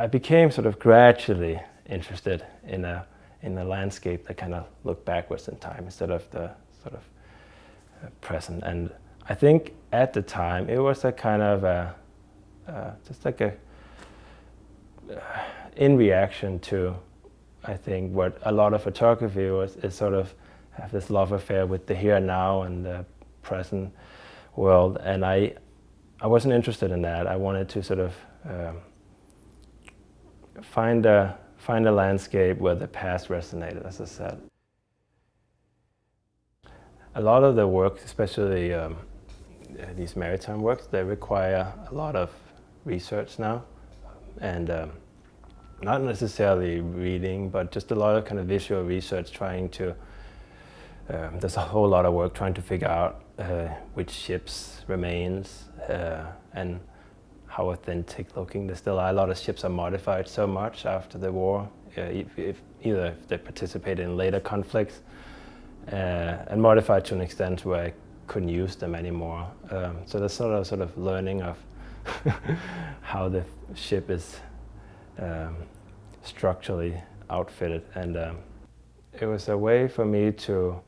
I became sort of gradually interested in a landscape that kind of looked backwards in time instead of the sort of present. And I think at the time it was a kind of just like a in reaction to, I think, what a lot of photography is sort of have this love affair with the here and now and the present world. And I wasn't interested in that. I wanted to sort of find a landscape where the past resonated, as I said. A lot of the work, especially these maritime works, they require a lot of research now, and not necessarily reading, but just a lot of kind of visual research, trying to, there's a whole lot of work trying to figure out which ships remains and how authentic looking. There's still a lot of ships are modified so much after the war, either if they participated in later conflicts and modified to an extent where I couldn't use them anymore. So there's sort of learning of how the ship is structurally outfitted, and it was a way for me to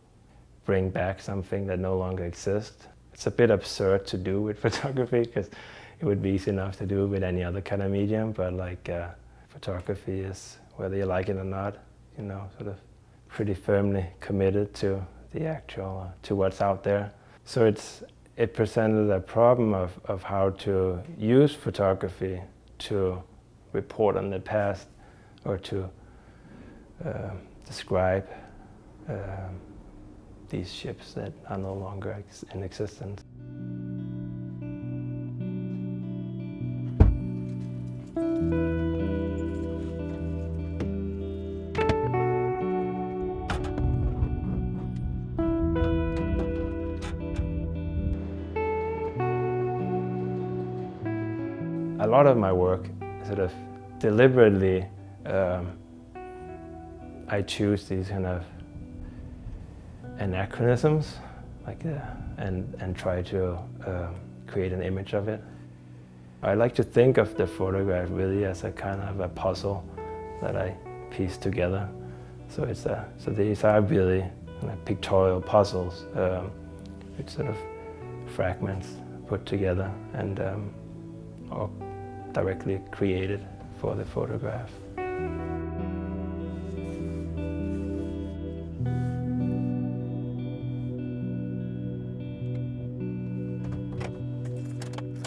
bring back something that no longer exists. It's a bit absurd to do with photography because it would be easy enough to do with any other kind of medium, but like photography is, whether you like it or not, you know, sort of pretty firmly committed to the actual, to what's out there. So it presented a problem of how to use photography to report on the past or to describe these ships that are no longer in existence. A lot of my work sort of deliberately, I choose these kind of anachronisms, like, and try to create an image of it. I like to think of the photograph really as a kind of a puzzle that I piece together. So so these are really like pictorial puzzles, with sort of fragments put together and or directly created for the photograph.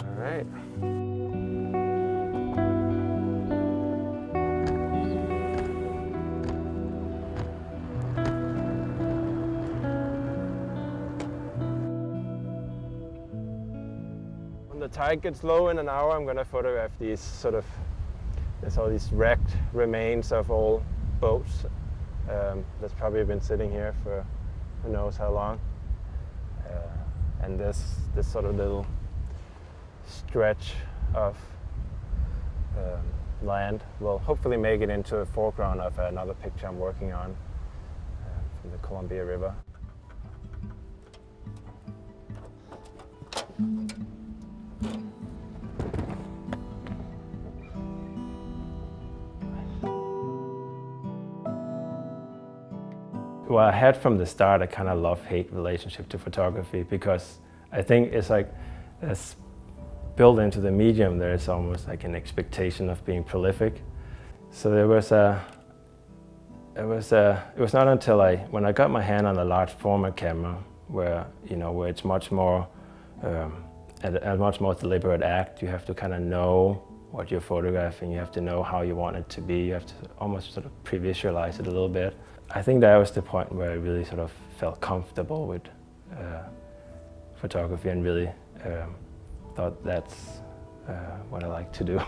All right. When the tide gets low in an hour, I'm going to photograph these sort of, there's all these wrecked remains of old boats that's probably been sitting here for who knows how long. And this sort of little stretch of land will hopefully make it into a foreground of another picture I'm working on from the Columbia River. Well, I had from the start a kind of love-hate relationship to photography, because I think it's like, it's built into the medium, there's almost like an expectation of being prolific. So it was not until when I got my hand on a large format camera, where it's much more, a much more deliberate act. You have to kind of know what you're photographing, you have to know how you want it to be, you have to almost sort of pre-visualize it a little bit. I think that was the point where I really sort of felt comfortable with photography and really thought that's what I like to do.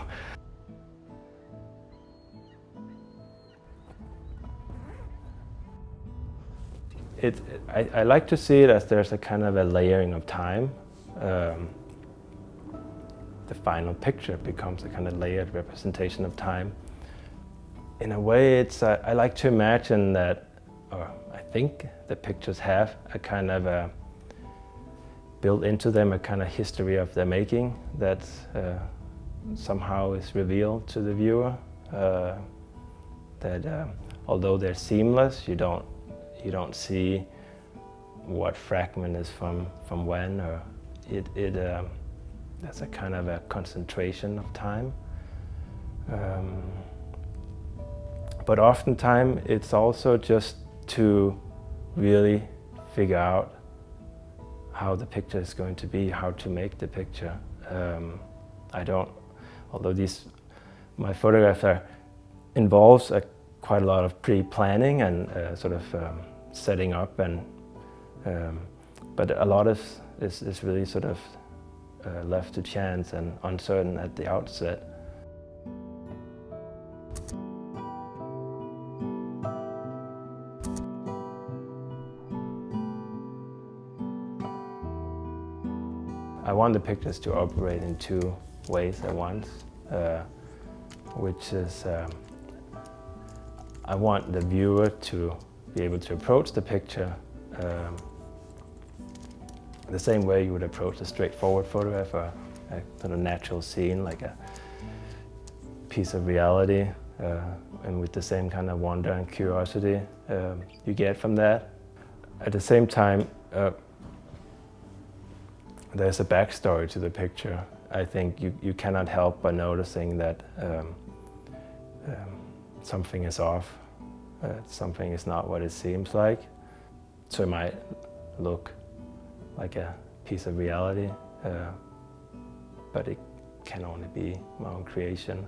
I like to see it as there's a kind of a layering of time. The final picture becomes a kind of layered representation of time. In a way, I like to imagine that, or I think the pictures have a kind of built into them a kind of history of their making that somehow is revealed to the viewer. that although they're seamless, you don't see what fragment is from when, or there's a kind of a concentration of time. But oftentimes it's also just to really figure out how the picture is going to be, how to make the picture. Although my photographs involves quite a lot of pre-planning and sort of setting up, but a lot of is really sort of left to chance and uncertain at the outset. I want the pictures to operate in two ways at once, which is I want the viewer to be able to approach the picture the same way you would approach a straightforward photograph or a sort of natural scene, like a piece of reality, and with the same kind of wonder and curiosity you get from that. At the same time, there's a backstory to the picture. I think you cannot help but noticing that something is off, something is not what it seems like. So it might look like a piece of reality, but it can only be my own creation.